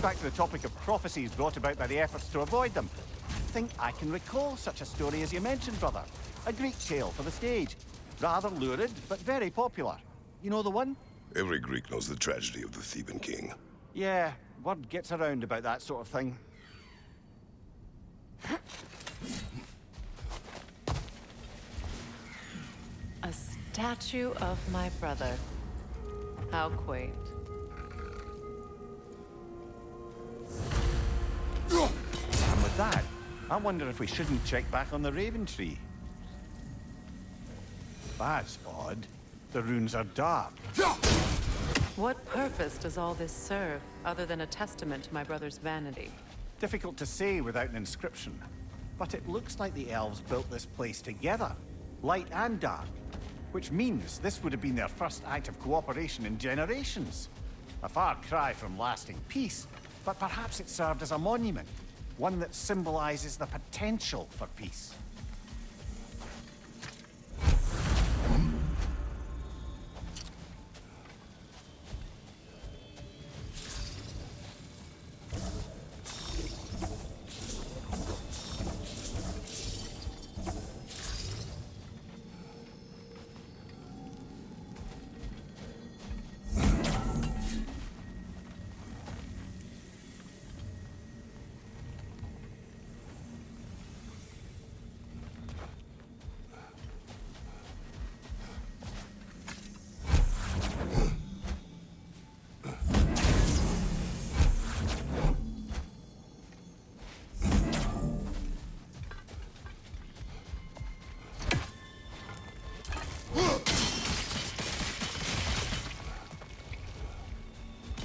Going back to the topic of prophecies brought about by the efforts to avoid them, I think I can recall such a story as you mentioned, brother. A Greek tale for the stage. Rather lurid, but very popular. You know the one? Every Greek knows the tragedy of the Theban king. Yeah, word gets around about that sort of thing. A statue of my brother. How quaint. And with that, I wonder if we shouldn't check back on the Raven Tree. That's odd. The runes are dark. What purpose does all this serve, other than a testament to my brother's vanity? Difficult to say without an inscription. But it looks like the elves built this place together, light and dark. Which means this would have been their first act of cooperation in generations. A far cry from lasting peace, but perhaps it served as a monument. One that symbolizes the potential for peace.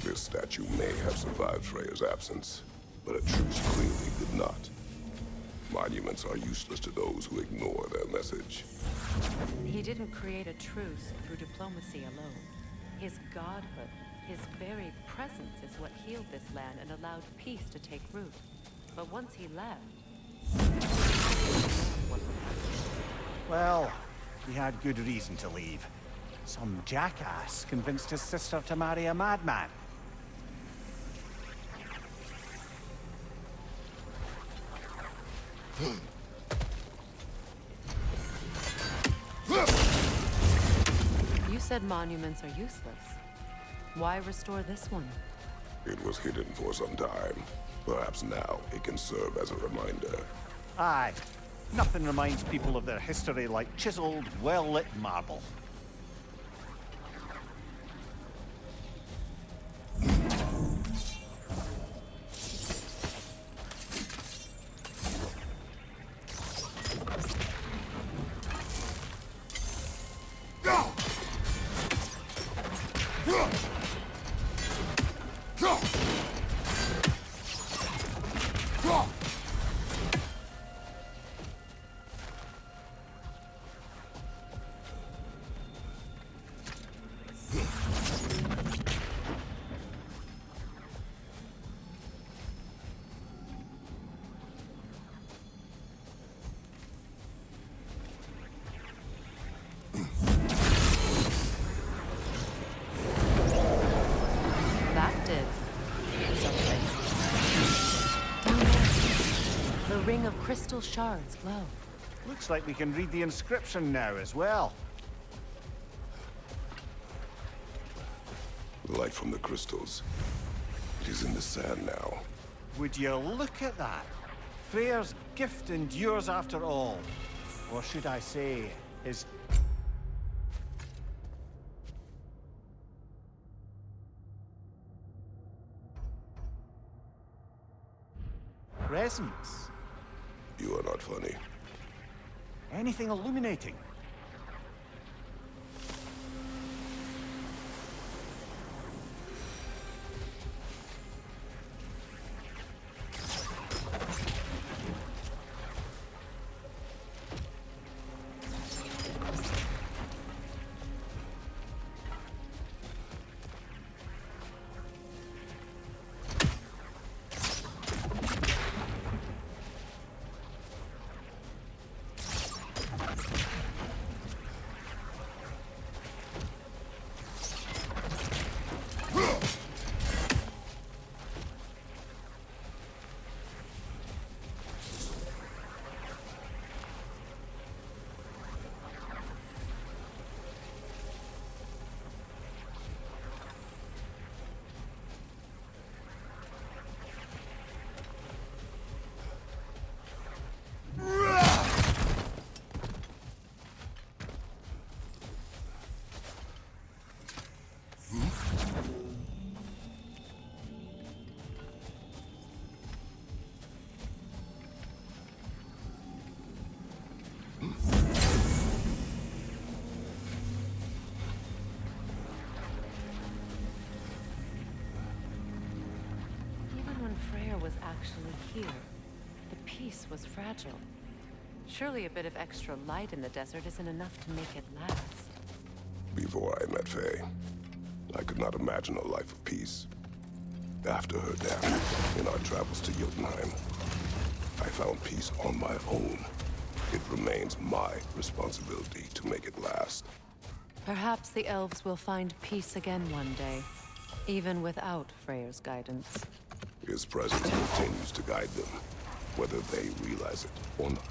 This statue may have survived Freya's absence, but Atreus clearly did not. Monuments are useless to those who ignore their message. He didn't create a truce through diplomacy alone. His godhood, his very presence is what healed this land and allowed peace to take root. But once he left... Well, he had good reason to leave. Some jackass convinced his sister to marry a madman. You said monuments are useless. Why restore this one? It was hidden for some time. Perhaps now it can serve as a reminder. Aye. Nothing reminds people of their history like chiseled, well-lit marble. Ring of crystal shards glow. Looks like we can read the inscription now as well. The light from the crystals. It is in the sand now. Would you look at that? Freya's gift endures after all. Or should I say, his... presence. You are not funny. Anything illuminating? actually here. The peace was fragile. Surely a bit of extra light in the desert isn't enough to make it last. Before I met Faye, I could not imagine a life of peace. After her death, in our travels to Jotunheim, I found peace on my own. It remains my responsibility to make it last. Perhaps the elves will find peace again one day, even without Freyr's guidance. His presence continues to guide them, whether they realize it or not.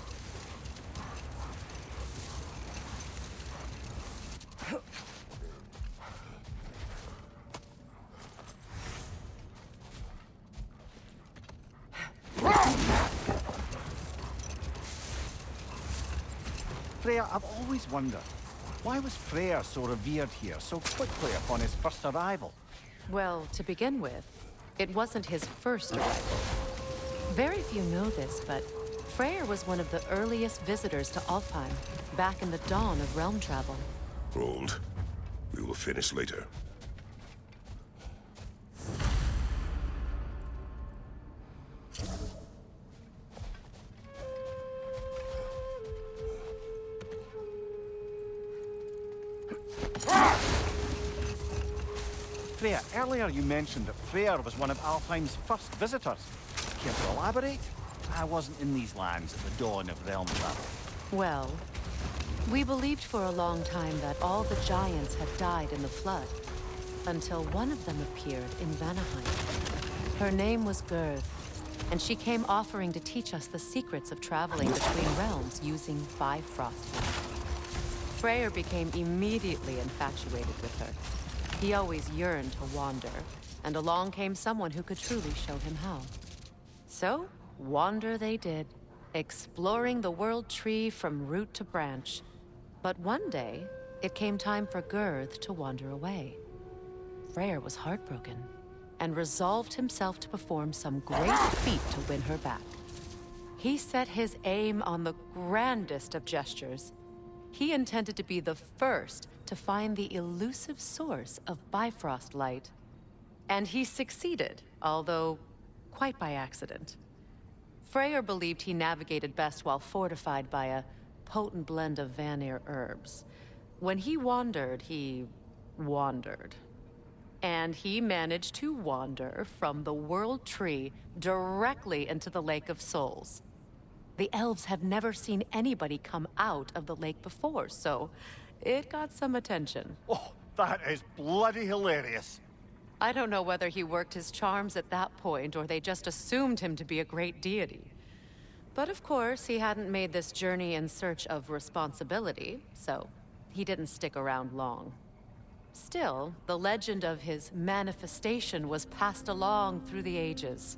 Freya, I've always wondered, why was Freya so revered here so quickly upon his first arrival? Well, to begin with, it wasn't his first arrival. Very few know this, but Freyr was one of the earliest visitors to Alfheim, back in the dawn of realm travel. Hold. We will finish later. Freya, earlier you mentioned that Freyr was one of Alfheim's first visitors. Care to elaborate? I wasn't in these lands at the dawn of realm travel. Well, we believed for a long time that all the giants had died in the flood, until one of them appeared in Vanaheim. Her name was Gerd, and she came offering to teach us the secrets of traveling between realms using Bifrost. Freyr became immediately infatuated with her. He always yearned to wander, and along came someone who could truly show him how. So, wander they did, exploring the world tree from root to branch. But one day, it came time for Gerd to wander away. Freyr was heartbroken, and resolved himself to perform some great feat to win her back. He set his aim on the grandest of gestures. He intended to be the first to find the elusive source of Bifrost light. And he succeeded, although quite by accident. Freyr believed he navigated best while fortified by a potent blend of Vanir herbs. When he wandered, he wandered. And he managed to wander from the World Tree directly into the Lake of Souls. The elves have never seen anybody come out of the lake before, so it got some attention. Oh, that is bloody hilarious. I don't know whether he worked his charms at that point or they just assumed him to be a great deity. But of course, he hadn't made this journey in search of responsibility, so he didn't stick around long. Still, the legend of his manifestation was passed along through the ages.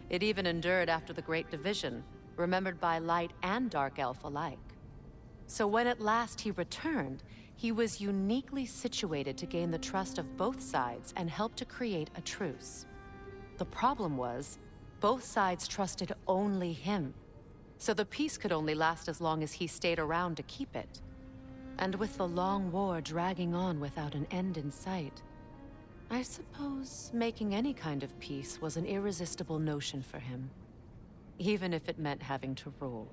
It even endured after the Great Division, remembered by Light and Dark Elf alike. So when at last he returned, he was uniquely situated to gain the trust of both sides and help to create a truce. The problem was, both sides trusted only him. So the peace could only last as long as he stayed around to keep it. And with the long war dragging on without an end in sight, I suppose making any kind of peace was an irresistible notion for him. Even if it meant having to rule.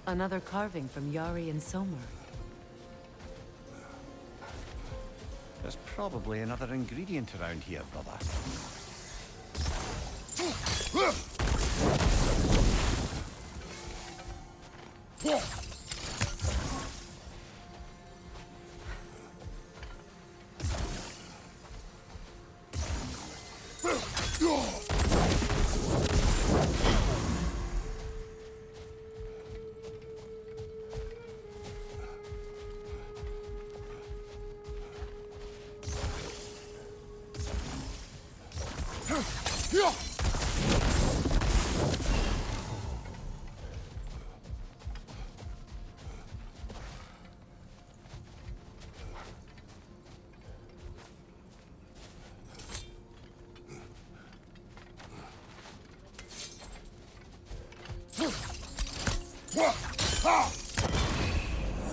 Another carving from Yari and Somer. There's probably another ingredient around here, brother.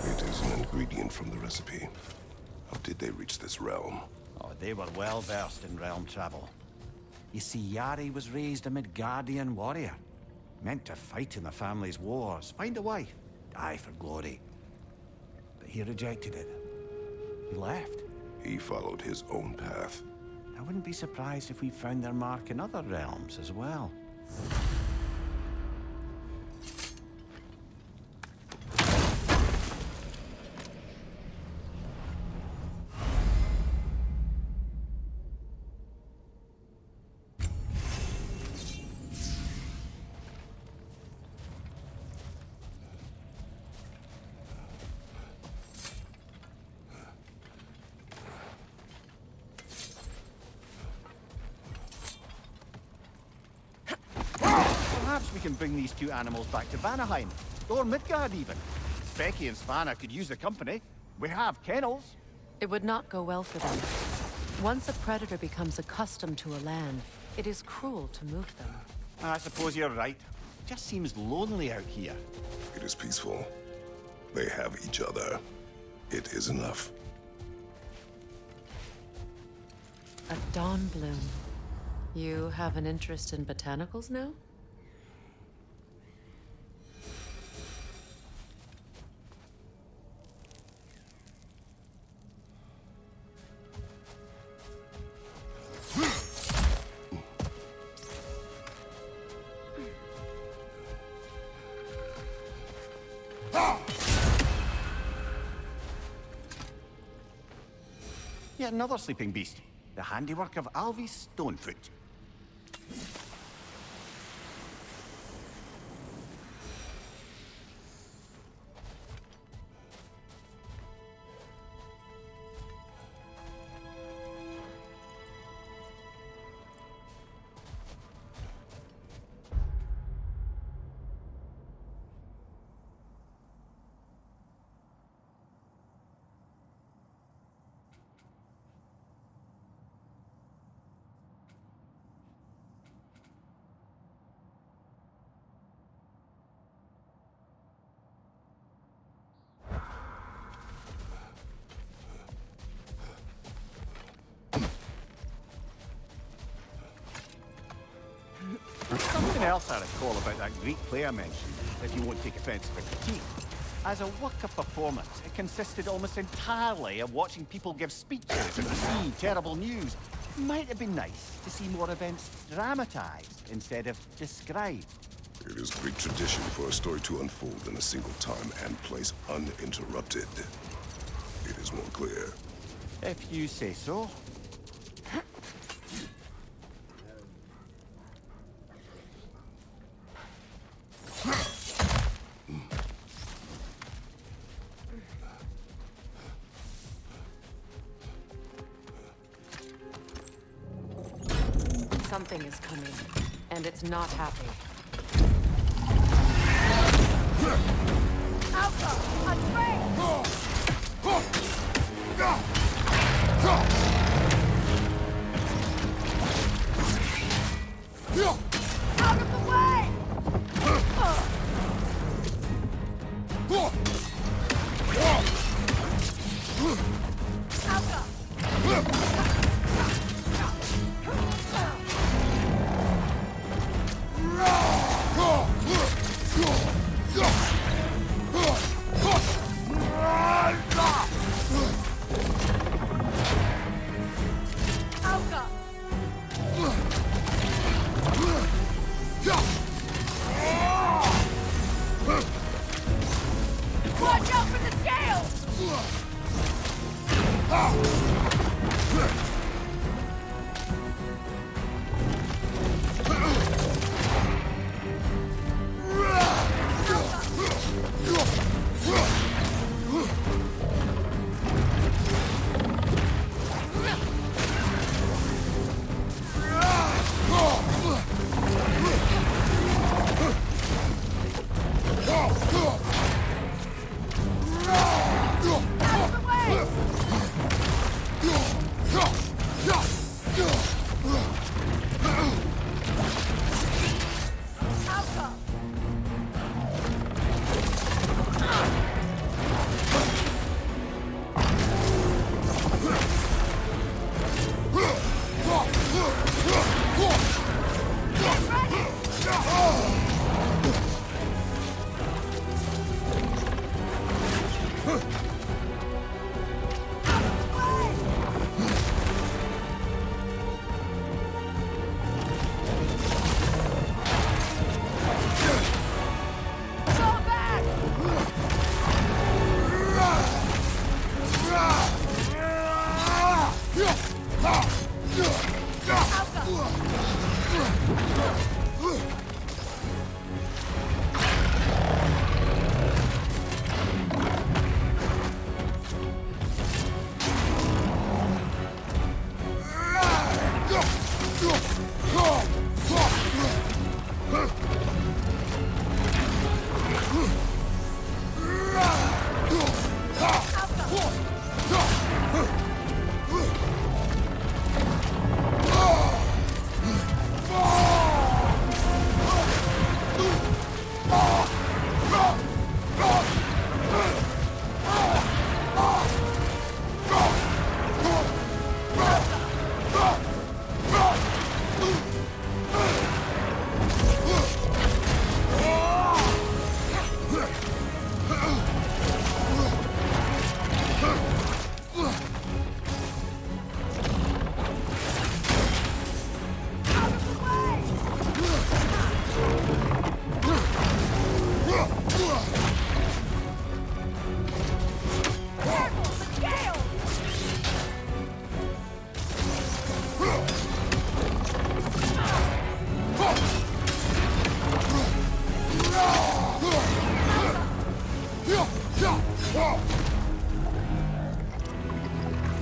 It is an ingredient from the recipe. How did they reach this realm? Oh, they were well versed in realm travel. You see, Yari was raised a Midgardian warrior, meant to fight in the family's wars, find a wife, die for glory. But he rejected it. He left. He followed his own path. I wouldn't be surprised if we found their mark in other realms as well. Perhaps we can bring these two animals back to Vanaheim, or Midgard even. Becky and Svanna could use the company. We have kennels. It would not go well for them. Once a predator becomes accustomed to a land, it is cruel to move them. I suppose you're right. It just seems lonely out here. It is peaceful. They have each other. It is enough. A dawn bloom. You have an interest in botanicals now? Yet another sleeping beast. The handiwork of Alvis Stonefoot. Something else I recall about that Greek play I mentioned, if you won't take offense to the critique. As a work of performance, it consisted almost entirely of watching people give speeches and receive terrible news. Might have been nice to see more events dramatized instead of described. It is Greek tradition for a story to unfold in a single time and place uninterrupted. It is more clear. If you say so. Something is coming, and it's not happy. Alpha! Out of the way!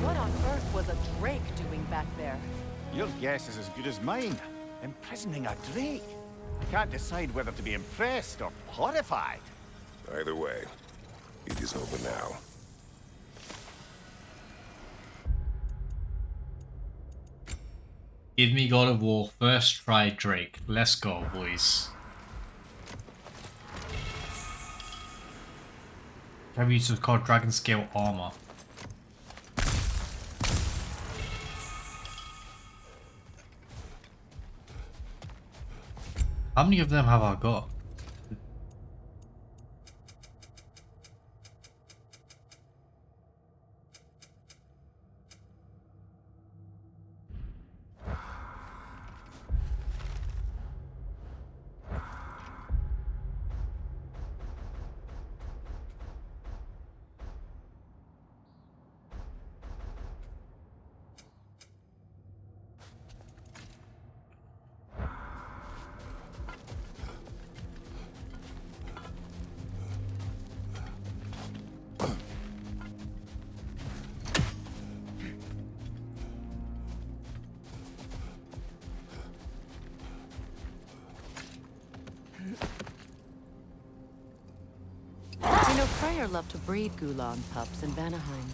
What on earth was a drake doing back there? Your guess is as good as mine. Imprisoning a drake. Can't decide whether to be impressed or horrified. Either way, it is over now. Give me God of War first try Drake. Let's go, boys. Atreus is called Dragon Scale Armor. How many of them have I got? You know, Freya loved to breed Gulan pups in Vanaheim.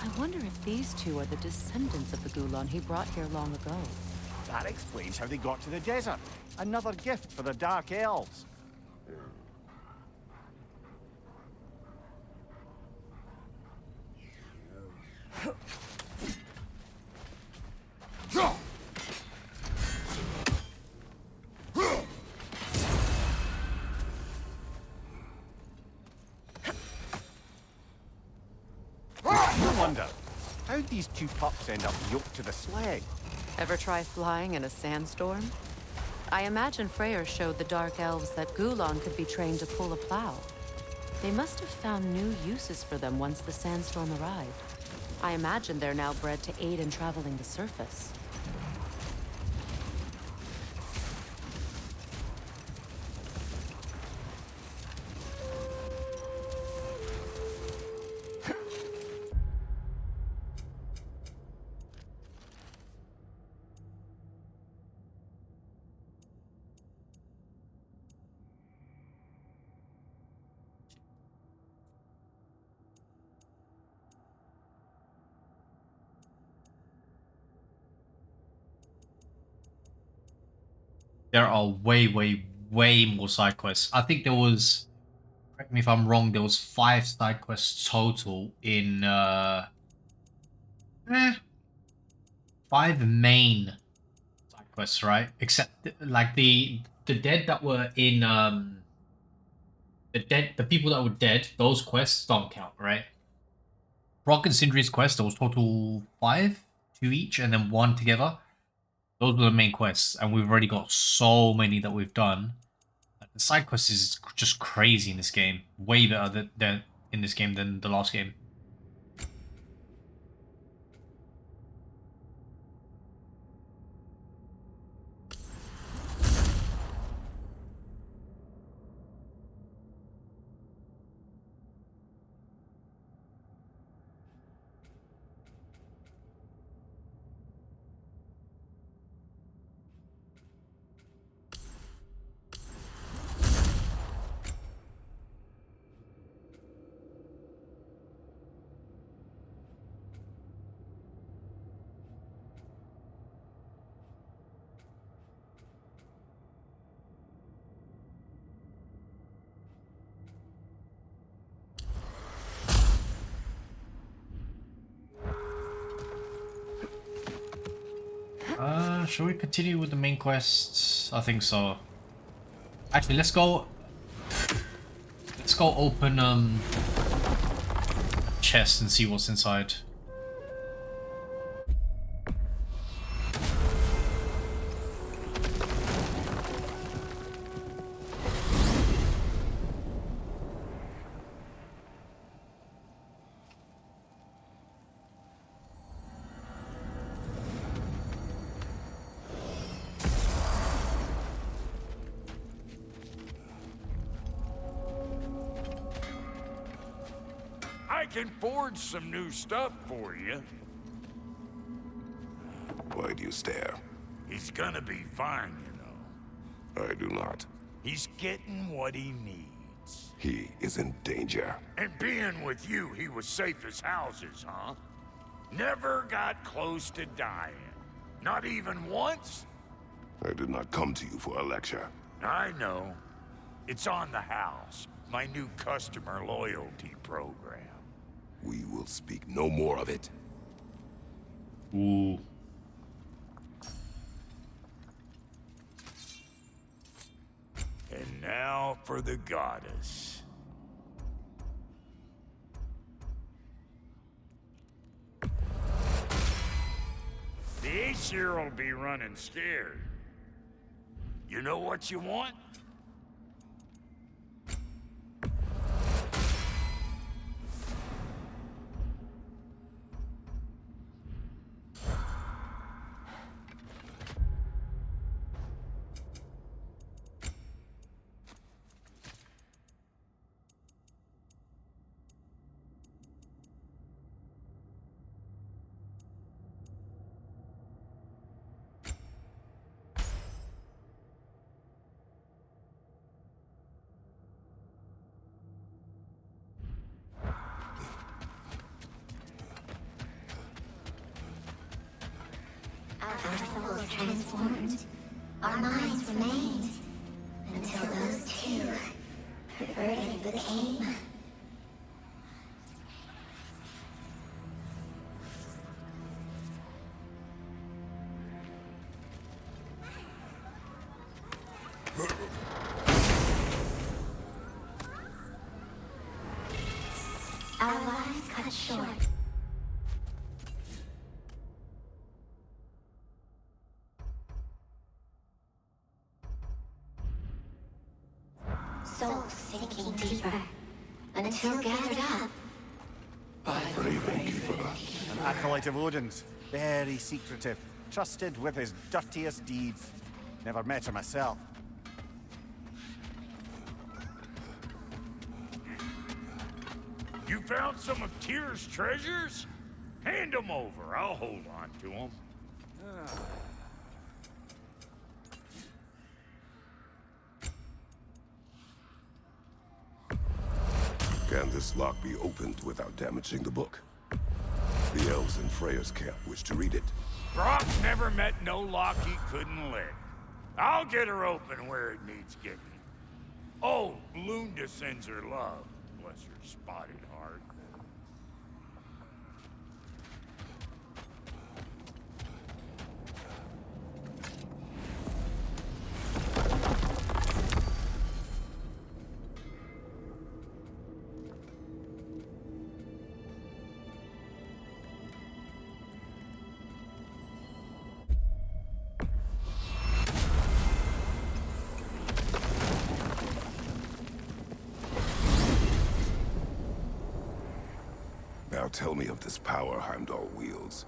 I wonder if these two are the descendants of the Gulan he brought here long ago. That explains how they got to the desert. Another gift for the Dark Elves. No wonder. How'd these two pups end up yoked to the sled? Ever try flying in a sandstorm? I imagine Freyr showed the Dark Elves that Gulan could be trained to pull a plow. They must have found new uses for them once the sandstorm arrived. I imagine they're now bred to aid in traveling the surface. There are way more side quests. I think there was, correct me if I'm wrong, there was 5 side quests total in 5 main side quests, right? Except like the dead that were in the people that were dead, those quests don't count, right? Brok and Sindri's quest, there was total 5, 2 each, and then 1 together. Those were the main quests, and we've already got so many that we've done. The side quest is just crazy in this game. Way better than in this game than the last game. Shall we continue with the main quests? I think so. Actually, let's go. Let's go open chest and see what's inside. I can forge some new stuff for you. Why do you stare? He's gonna be fine, you know. I do not. He's getting what he needs. He is in danger. And being with you, he was safe as houses, huh? Never got close to dying. Not even once? I did not come to you for a lecture. I know. It's on the house. My new customer loyalty program. We will speak no more of it. Ooh. And now for the goddess. The Aesir will be running scared. You know what you want? Our souls transformed, our minds remained, until those two perverted became. Our lives cut short. Souls sinking deeper, until gathered up. Raven Keeper. An acolyte of Odin's. Very secretive. Trusted with his dirtiest deeds. Never met her myself. You found some of Tyr's treasures? Hand them over. I'll hold on to them. Can this lock be opened without damaging the book? The elves in Freya's camp wish to read it. Brok never met no lock he couldn't lick. I'll get her open where it needs getting. Oh, Lunda sends her love. Bless her spotted heart. Now tell me of this power Heimdall wields.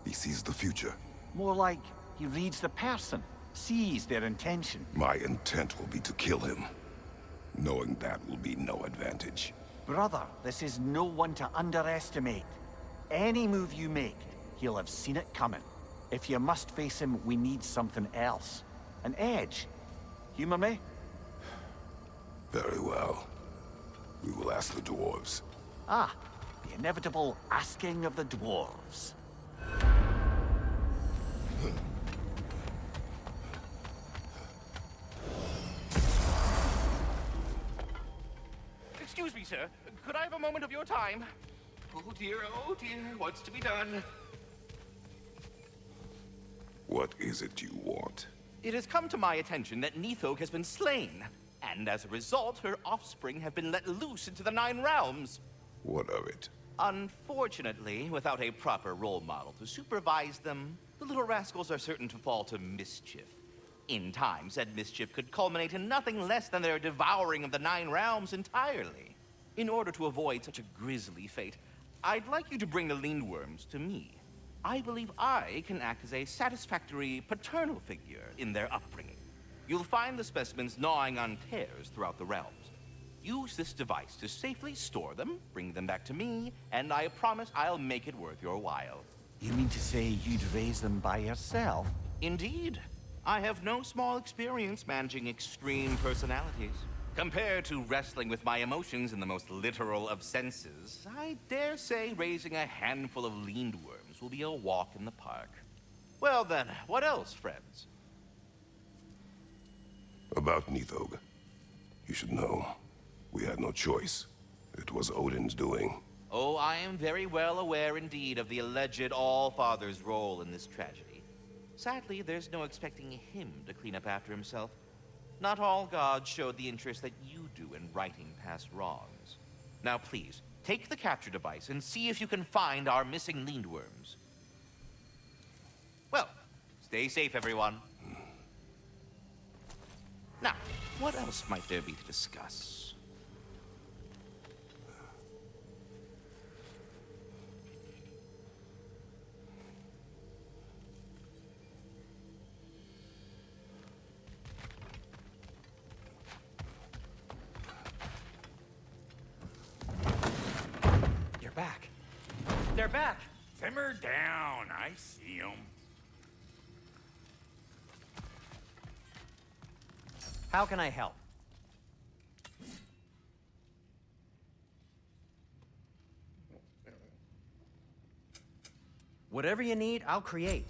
He sees the future. More like he reads the person, sees their intention. My intent will be to kill him. Knowing that will be no advantage. Brother, this is no one to underestimate. Any move you make, he'll have seen it coming. If you must face him, we need something else. An edge. Humor me? Very well. We will ask the dwarves. Ah, the inevitable asking of the dwarves. Excuse me, sir. Could I have a moment of your time? Oh dear, what's to be done? is it you want? It has come to my attention that Nithog has been slain, and as a result, her offspring have been let loose into the Nine Realms. What of it? Unfortunately, without a proper role model to supervise them, the little rascals are certain to fall to mischief. In time, said mischief could culminate in nothing less than their devouring of the Nine Realms entirely. In order to avoid such a grisly fate, I'd like you to bring the Lindworms to me. I believe I can act as a satisfactory paternal figure in their upbringing. You'll find the specimens gnawing on tears throughout the realms. Use this device to safely store them, bring them back to me, and I promise I'll make it worth your while. You mean to say you'd raise them by yourself? Indeed. I have no small experience managing extreme personalities. Compared to wrestling with my emotions in the most literal of senses, I dare say raising a handful of Lindworms will be a walk in the park. Well then, what else, friends? About Nithog. You should know. We had no choice. It was Odin's doing. Oh, I am very well aware indeed of the alleged All-Father's role in this tragedy. Sadly, there's no expecting him to clean up after himself. Not all gods showed the interest that you do in righting past wrongs. Now please, take the capture device and see if you can find our missing Lindworms. Well, stay safe, everyone. Now, what else might there be to discuss? Back. They're back. Simmer down. I see them. How can I help? Whatever you need, I'll create.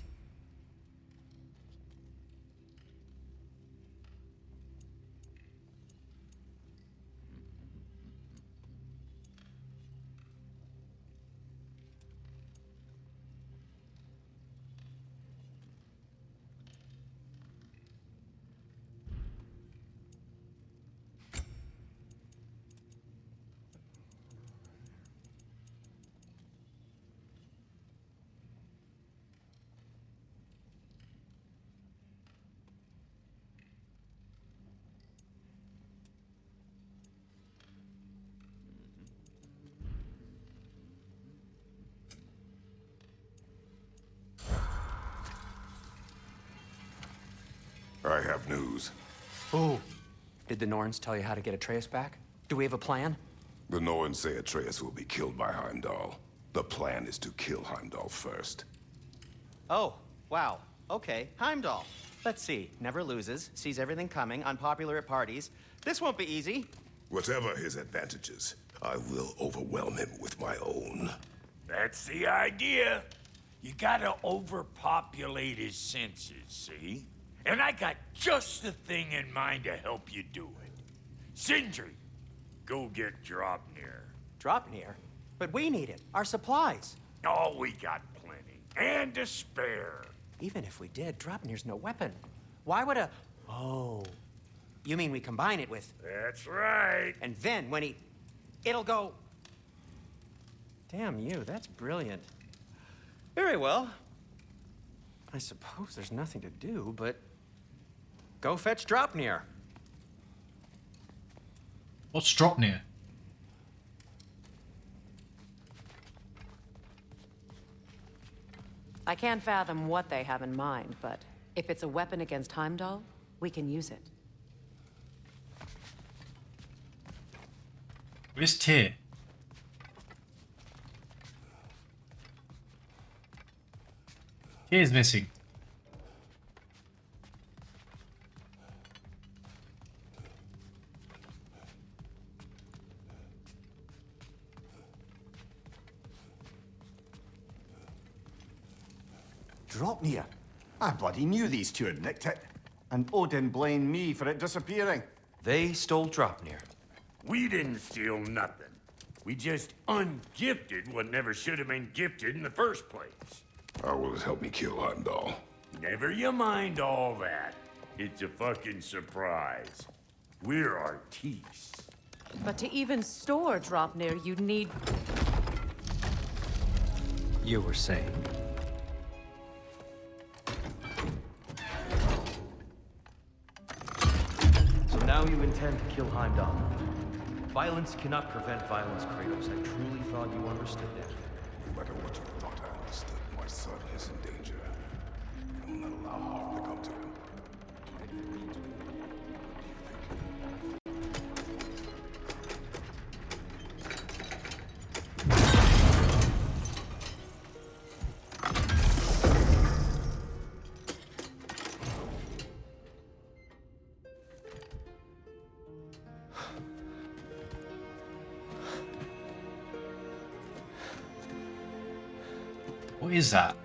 I have news. Ooh. Did the Norns tell you how to get Atreus back? Do we have a plan? The Norns say Atreus will be killed by Heimdall. The plan is to kill Heimdall first. Oh, wow. Okay, Heimdall. Let's see. Never loses, sees everything coming, unpopular at parties. This won't be easy. Whatever his advantages, I will overwhelm him with my own. That's the idea. You gotta overpopulate his senses, see? And I got just the thing in mind to help you do it. Sindri, go get Draupnir. Draupnir? But we need it. Our supplies. Oh, we got plenty. And to spare. Even if we did, Draupnir's no weapon. Why would a... Oh. You mean we combine it with... That's right. And then when he... It'll go... Damn you, that's brilliant. Very well. I suppose there's nothing to do, but... Go fetch Draupnir. What's Draupnir? I can't fathom what they have in mind, but if it's a weapon against Heimdall, we can use it. Where's Tyr? Tyr's missing. Draupnir. I bloody knew these two had nicked it. And Odin blamed me for it disappearing. They stole Draupnir. We didn't steal nothing. We just ungifted what never should have been gifted in the first place. How will it help me kill Heimdall? Never you mind all that. It's a fucking surprise. We're artistes. But to even store Dropnir, you'd need... You were saying. So now you intend to kill Heimdall. Violence cannot prevent violence, Kratos. I truly thought you understood that. No matter what you thought I understood, my son is in danger. I will not allow harm to come to him. What is that?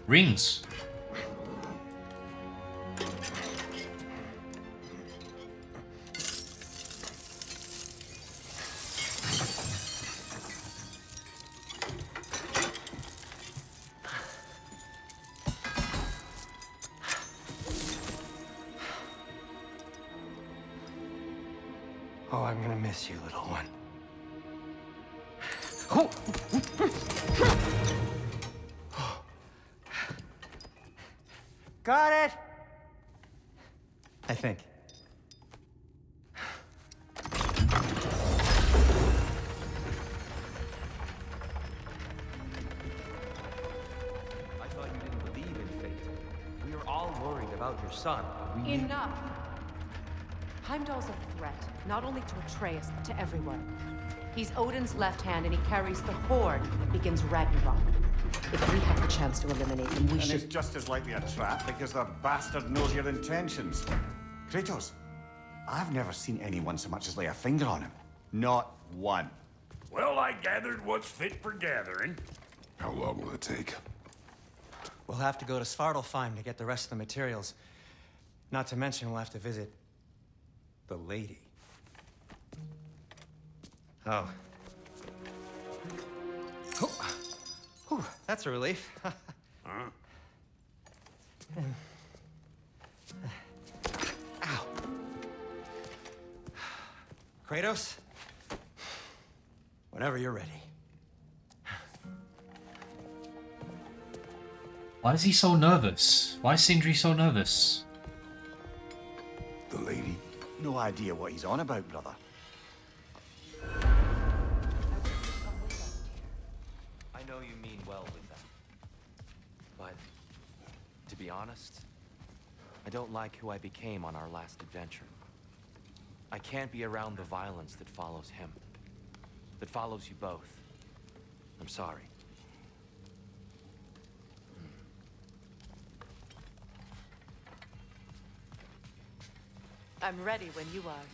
Rings. Oh, I'm gonna miss you, little one. Got it! I think. I thought you didn't believe in fate. We were all worried about your son. We Enough! Heimdall's a threat, not only to Atreus, but to everyone. He's Odin's left hand, and he carries the horde that begins Ragnarok. If we have the chance to eliminate him, we And should... it's just as likely a trap because the bastard knows your intentions. Kratos, I've never seen anyone so much as lay a finger on him. Not one. Well, I gathered what's fit for gathering. How long will it take? We'll have to go to Svartalfheim to get the rest of the materials. Not to mention we'll have to visit the lady. Oh. Whew, that's a relief. Huh? Ow. Kratos? Whenever you're ready. Why is he so nervous? Why is Sindri so nervous? The lady? No idea what he's on about, brother. I know you mean well with them. But, to be honest, I don't like who I became on our last adventure. I can't be around the violence that follows him. That follows you both. I'm sorry. I'm ready when you are.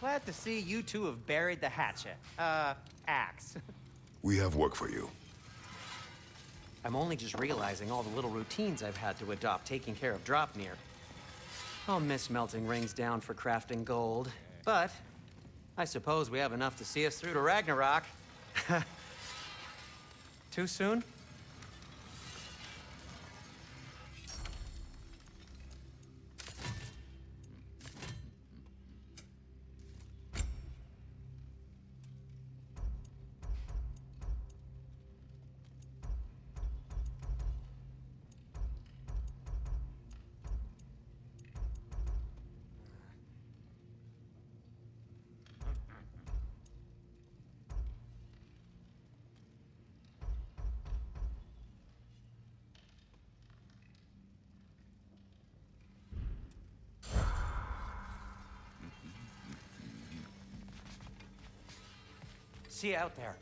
Glad to see you two have buried the hatchet. Axe. We have work for you. I'm only just realizing all the little routines I've had to adopt taking care of Dropnir. I'll miss melting rings down for crafting gold, but I suppose we have enough to see us through to Ragnarok. Too soon? See you out there.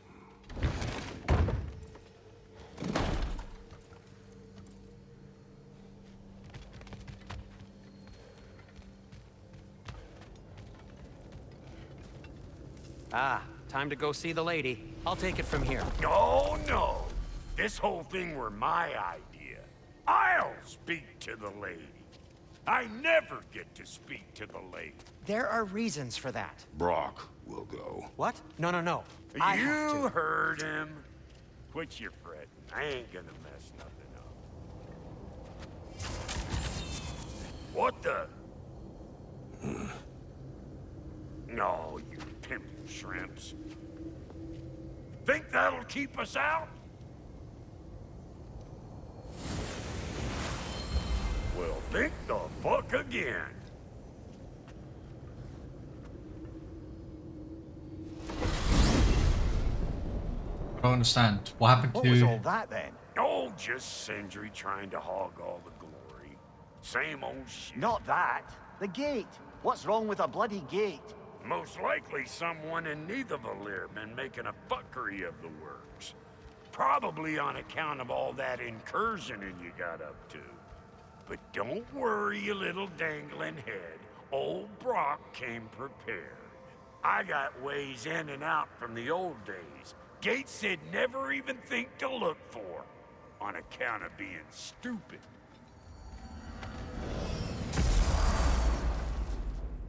Ah, time to go see the lady. I'll take it from here. No, no. This whole thing were my idea. I'll speak to the lady. I never get to speak to the lady. There are reasons for that. Brok will go. What? No. I have You to. heard him. Quit your fretting. I ain't gonna mess nothing up. What the? No, you pimple shrimps. Think that'll keep us out? Well, think the fuck again. I don't understand. What happened What was all to... that then? Oh, just Sindri trying to hog all the glory. Same old shit. Not that. The gate. What's wrong with a bloody gate? Most likely someone in Nidavellir been making a fuckery of the works. Probably on account of all that incursioning you got up to. But don't worry, you little dangling head. Old Brok came prepared. I got ways in and out from the old days. Gates they'd never even think to look for, on account of being stupid.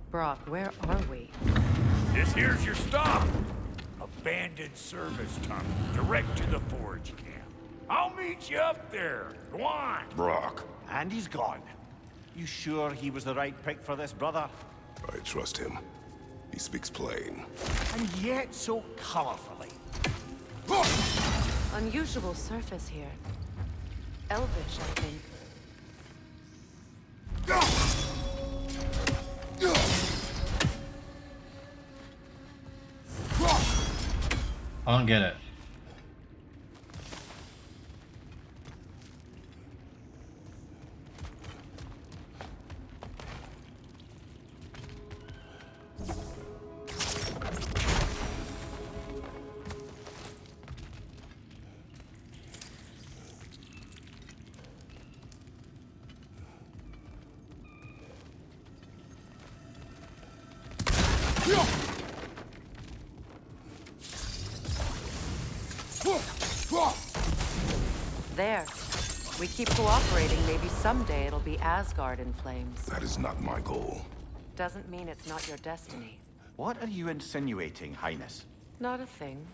Brok, where are we? This here's your stop. Abandoned service tunnel, direct to the forge camp. I'll meet you up there. Go on. Brok, And he's gone. You sure he was the right pick for this, brother? I trust him. He speaks plain. And yet so colorfully. Unusual surface here. Elvish, I think. I don't get it. There. We keep cooperating, maybe someday it'll be Asgard in flames. That is not my goal. Doesn't mean it's not your destiny. What are you insinuating, Highness? Not a thing.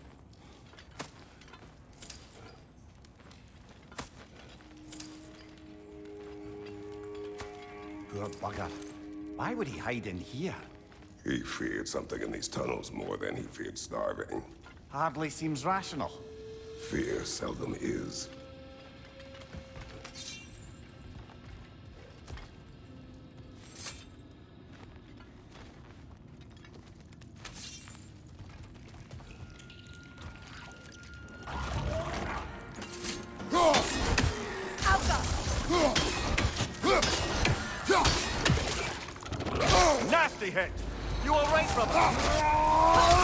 Poor bugger. Why would he hide in here? He feared something in these tunnels more than he feared starving. Hardly seems rational. Fear seldom is. Nasty hit! You all right, brother?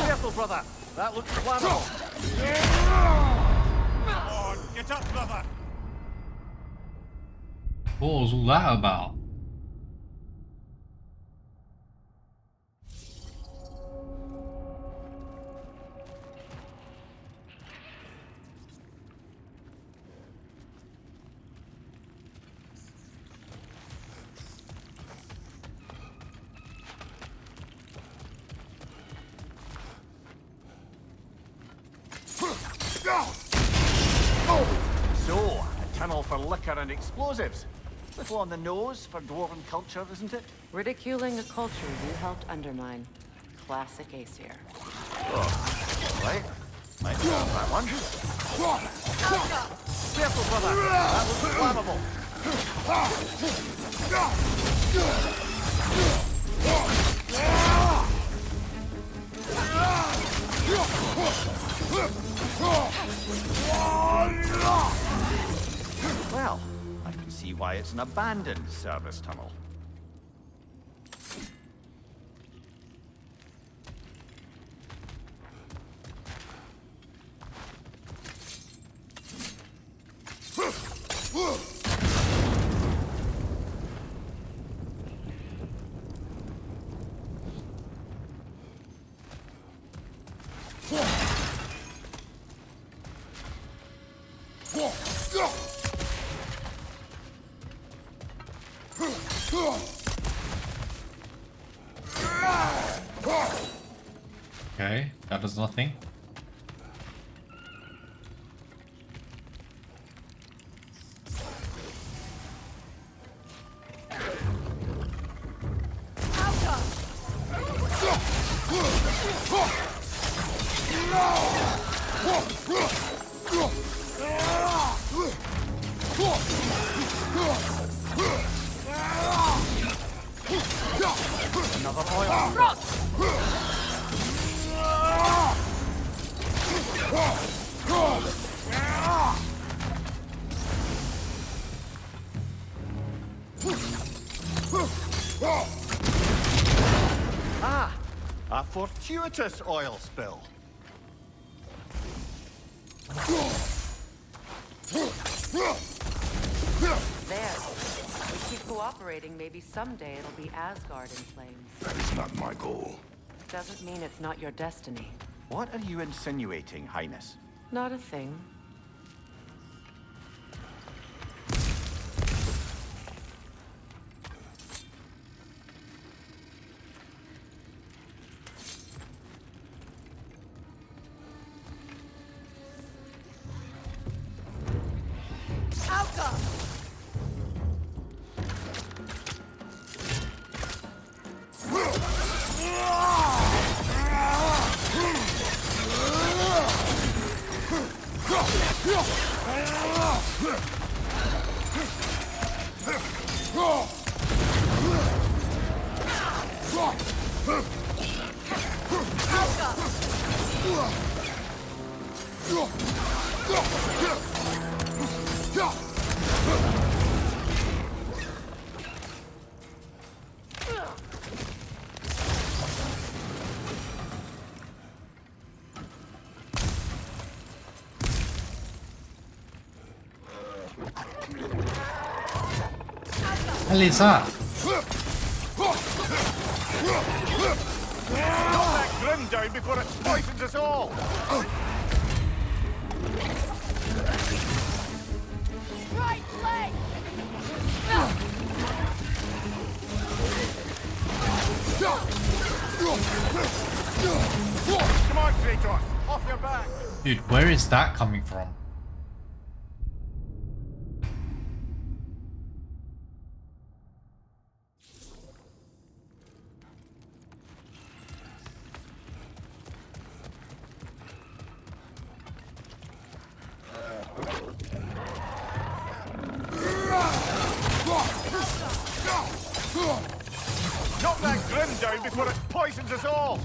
Careful, brother. That looks flammable. Come on, get up, brother. What was all that about? So, a tunnel for liquor and explosives. Little on the nose for dwarven culture, isn't it? Ridiculing a culture you helped undermine. Classic Aesir. Right. Might have that one. Careful, brother. That looks flammable. Well, I can see why it's an abandoned service tunnel. Okay, that does nothing. Another oil. Brok! Ah, a fortuitous oil spill. There. We keep cooperating, maybe someday it'll be Asgard in flames. That is not my goal. Doesn't mean it's not your destiny. What are you insinuating, Highness? Not a thing. Hell is that? Knock that grim down before it poisons us all! Right leg! Come on, Kratos! Off your back! Dude, where is that coming from? Knock that grim down before it poisons us all!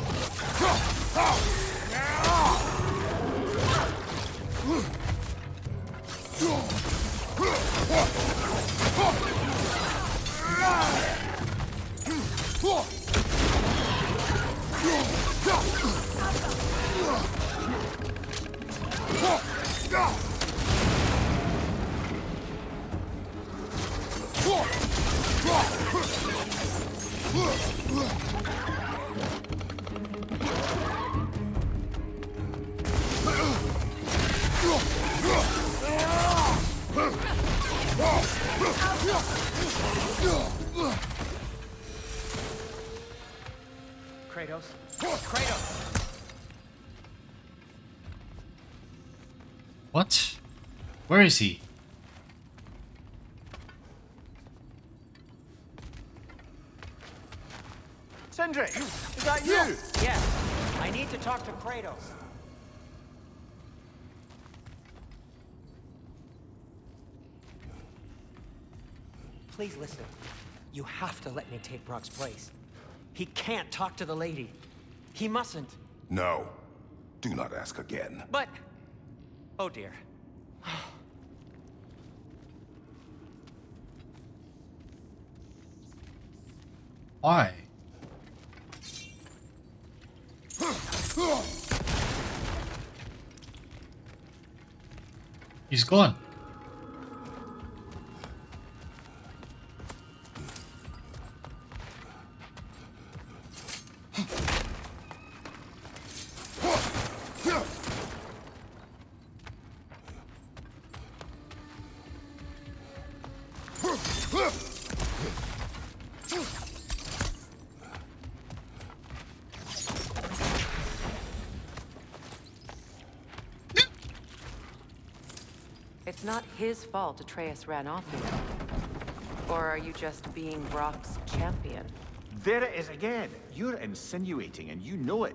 Kratos. Kratos! What? Where is he? Sindri, is that you? Yes, I need to talk to Kratos. Please listen. You have to let me take Brok's place. He can't talk to the lady. He mustn't. No. Do not ask again. But... oh dear. Why? He's gone. It's not his fault Atreus ran off here. Or are you just being Brok's champion? There it is again. You're insinuating and you know it.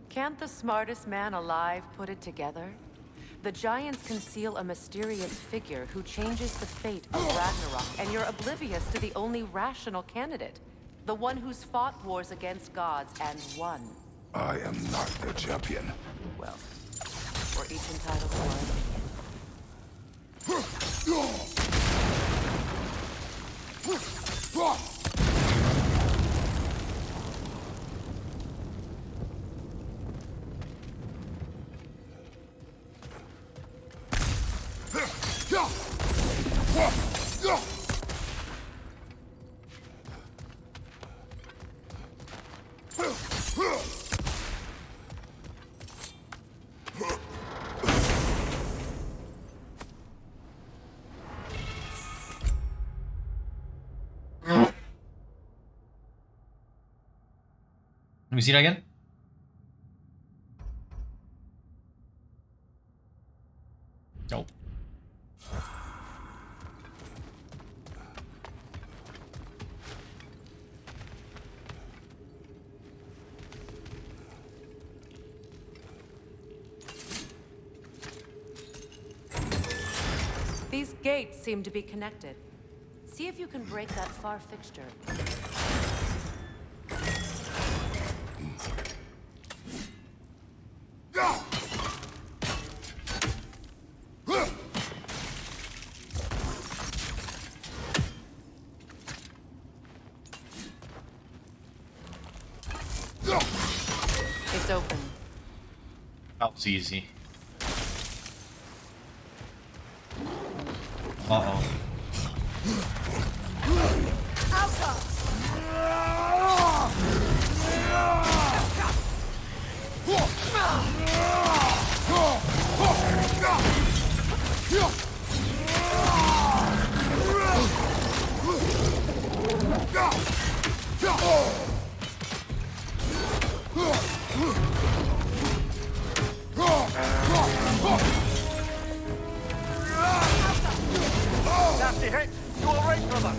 Can't the smartest man alive put it together? The Giants conceal a mysterious figure who changes the fate of Ragnarok, and you're oblivious to the only rational candidate. The one who's fought wars against gods and won. I am not their champion. Well, we're each entitled to our opinion. Let me see that again. Nope. These gates seem to be connected. See if you can break that far fixture. It's open. That was easy. Uh-oh. Nasty hit. You all right, brother?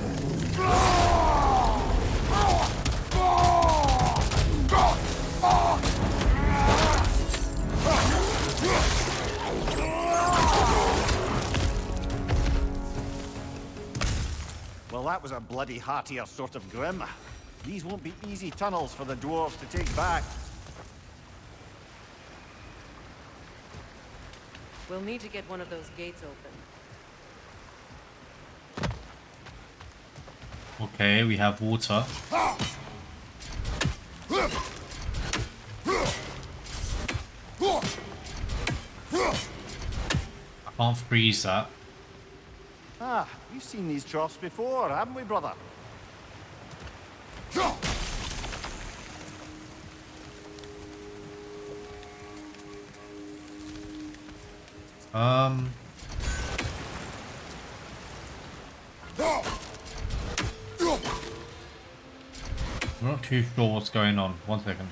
Well, that was a bloody heartier sort of grim. These won't be easy tunnels for the dwarves to take back. We'll need to get one of those gates open. Okay, we have water. I can't freeze that. Ah, we've seen these troughs before, haven't we, brother? I'm not too sure what's going on. 1 second.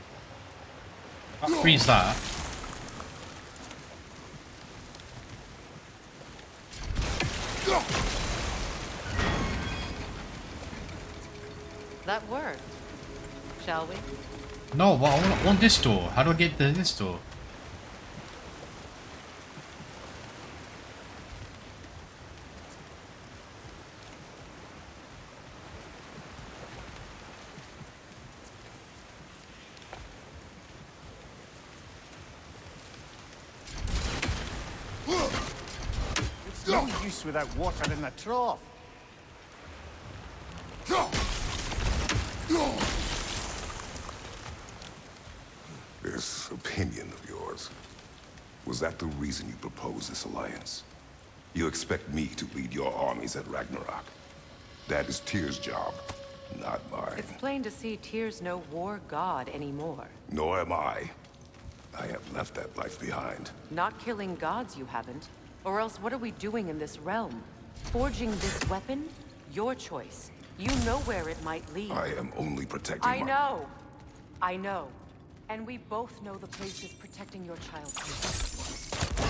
Can't freeze that. That worked. Shall we? No, but I want this door. How do I get to this door? It's no use without water in the trough. This opinion of yours, was that the reason you proposed this alliance? You expect me to lead your armies at Ragnarok? That is Tyr's job, not mine. It's plain to see Tyr's no war god anymore. Nor am I. I have left that life behind. Not killing gods, you haven't. Or else what are we doing in this realm? Forging this weapon? Your choice. You know where it might lead. I am only protecting I know. I know. And we both know the place is protecting your child too.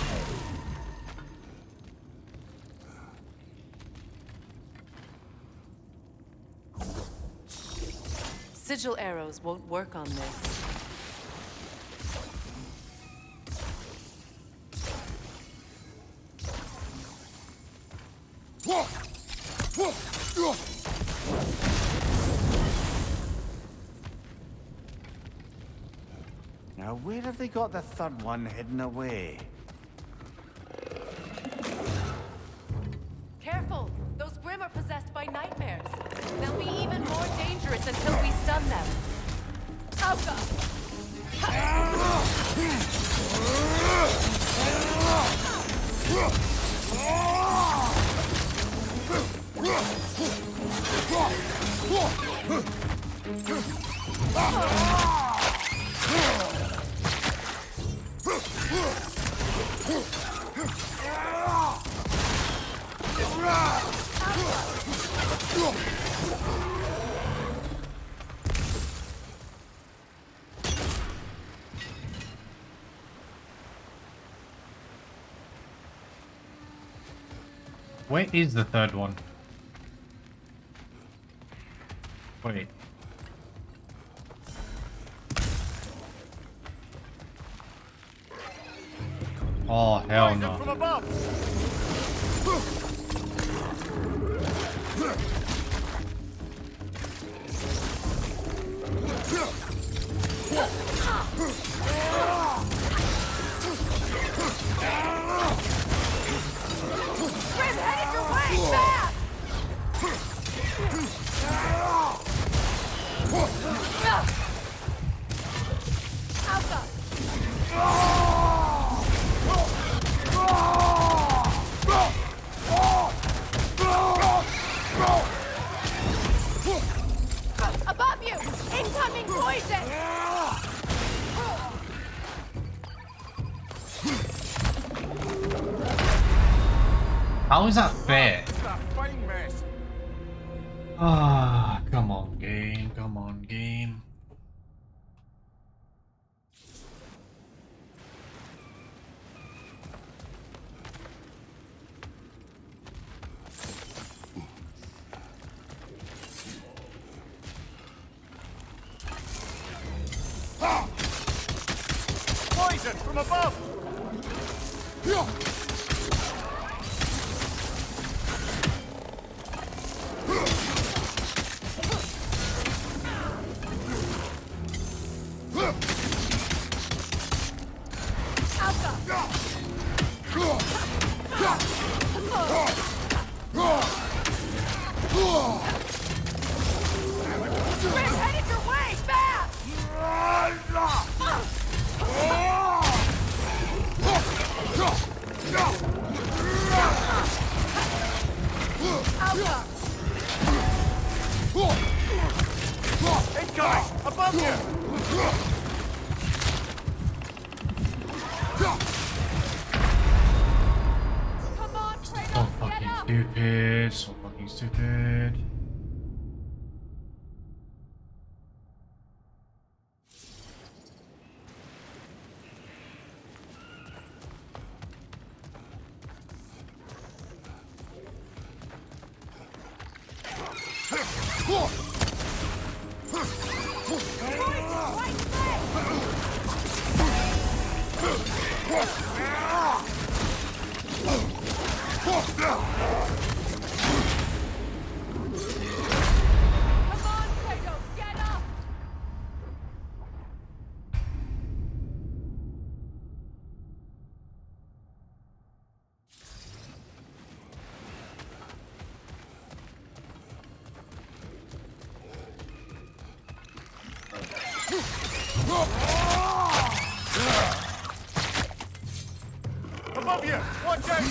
Sigil arrows won't work on this. Now, where have they got the third one hidden away? Careful! Those Grim are possessed by nightmares. They'll be even more dangerous until we stun them. Alka! Where is the third one? Wait. Oh, hell no. From above! Grim, headed your way! Fast! Alpha! Above you! Incoming poison! How is that fair? It's a fine mess. Ah, come on, game. Come on, game. Poison from above! Grim, headed your way! Fast! Alpha! Incoming! Above you! Come on, So Kratos, get fucking up! stupid. So fucking stupid. Come on, Kratos, get up! Above you! Watch out!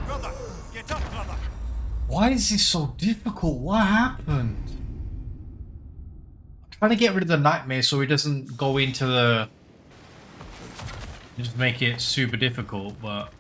Brother! Get up, brother! Why is this so difficult? What happened? I'm trying to get rid of the nightmare so he doesn't go into the... Just make it super difficult, but...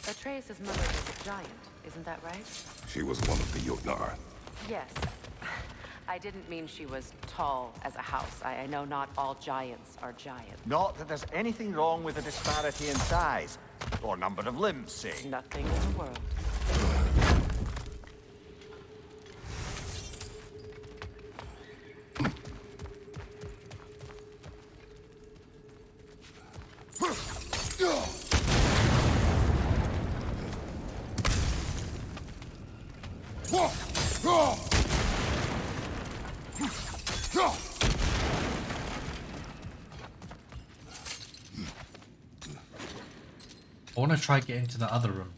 Atreus' mother was a giant, isn't that right? She was one of the Jotnar. Yes. I didn't mean she was tall as a house. I know not all giants are giants. Not that there's anything wrong with the disparity in size, or number of limbs, say. Nothing in the world. I want to try getting to the other room.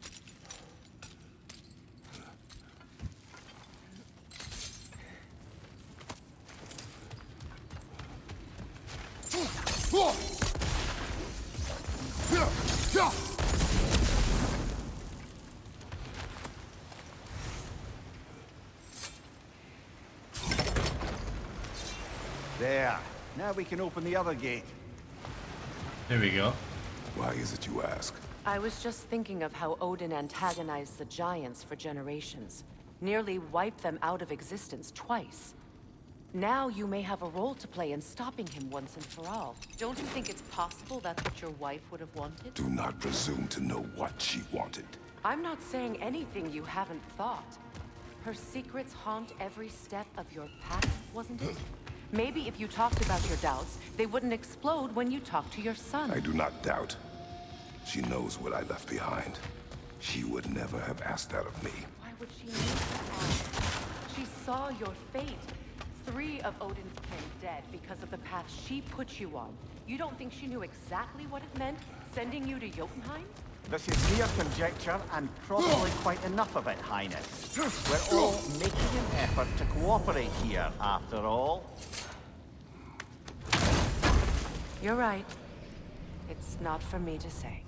There. Now we can open the other gate. There we go. Why is it you ask? I was just thinking of how Odin antagonized the giants for generations. Nearly wiped them out of existence twice. Now you may have a role to play in stopping him once and for all. Don't you think it's possible that's what your wife would have wanted? Do not presume to know what she wanted. I'm not saying anything you haven't thought. Her secrets haunt every step of your path, wasn't it? Maybe if you talked about your doubts, they wouldn't explode when you talked to your son. I do not doubt. She knows what I left behind. She would never have asked that of me. Why would she need to ask? She saw your fate. 3 of Odin's kin dead because of the path she put you on. You don't think she knew exactly what it meant, sending you to Jotunheim? This is mere conjecture, and probably quite enough of it, Highness. We're all making an effort to cooperate here, after all. You're right. It's not for me to say.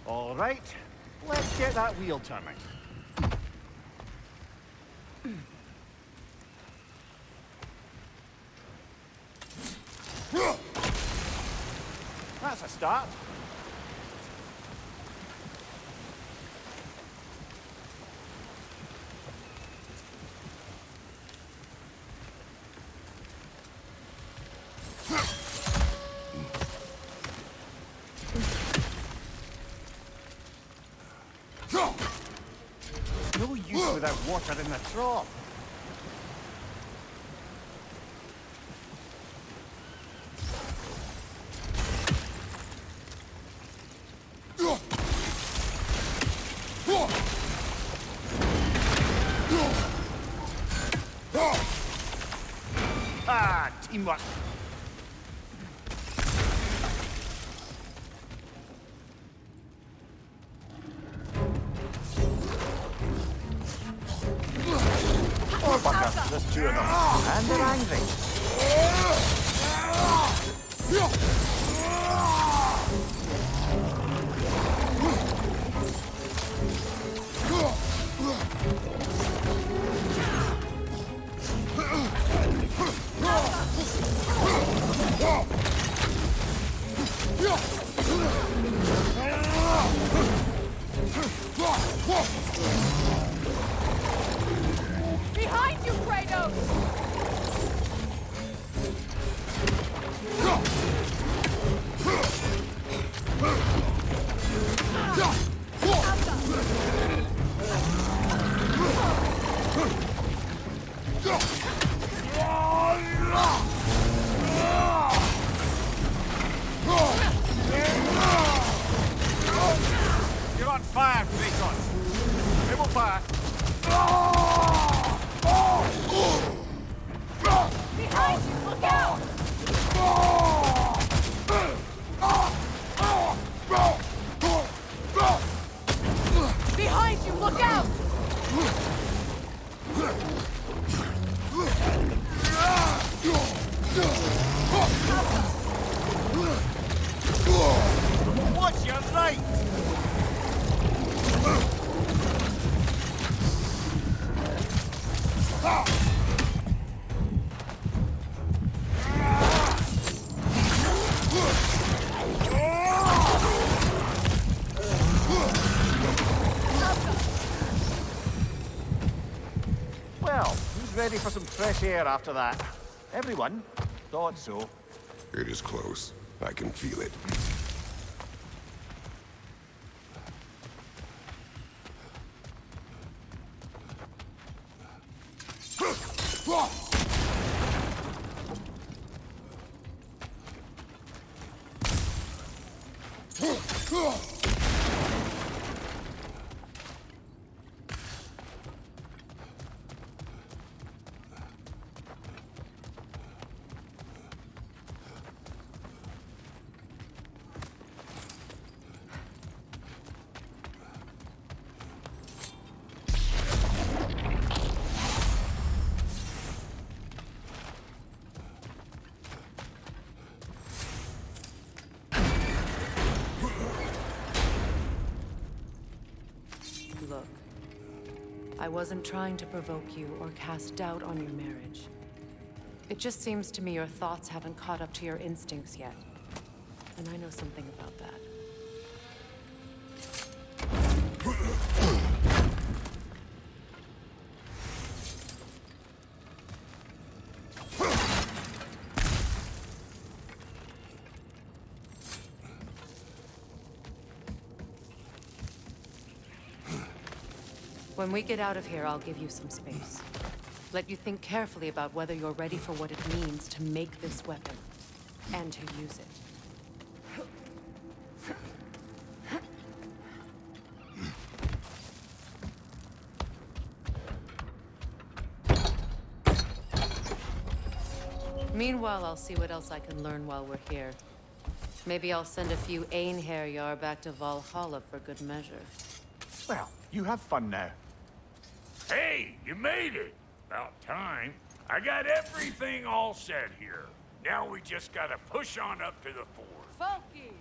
All right, let's get that wheel turning. That's a start. No use without water in the trough. Ah, teamwork. Oh, bugger, there's 2 of them, and they're angry. Behind you, Kratos! You're on fire, Kratos. Watch your right! Well, who's ready for some fresh air after that? Everyone? Thought so. It is close. I can feel it. Look, I wasn't trying to provoke you or cast doubt on your marriage. It just seems to me your thoughts haven't caught up to your instincts yet. And I know something about that. When we get out of here, I'll give you some space. Let you think carefully about whether you're ready for what it means to make this weapon, and to use it. Meanwhile, I'll see what else I can learn while we're here. Maybe I'll send a few Einherjar back to Valhalla for good measure. Well, you have fun now. Hey, you made it! About time. I got everything all set here. Now we just gotta push on up to the fort. Funky!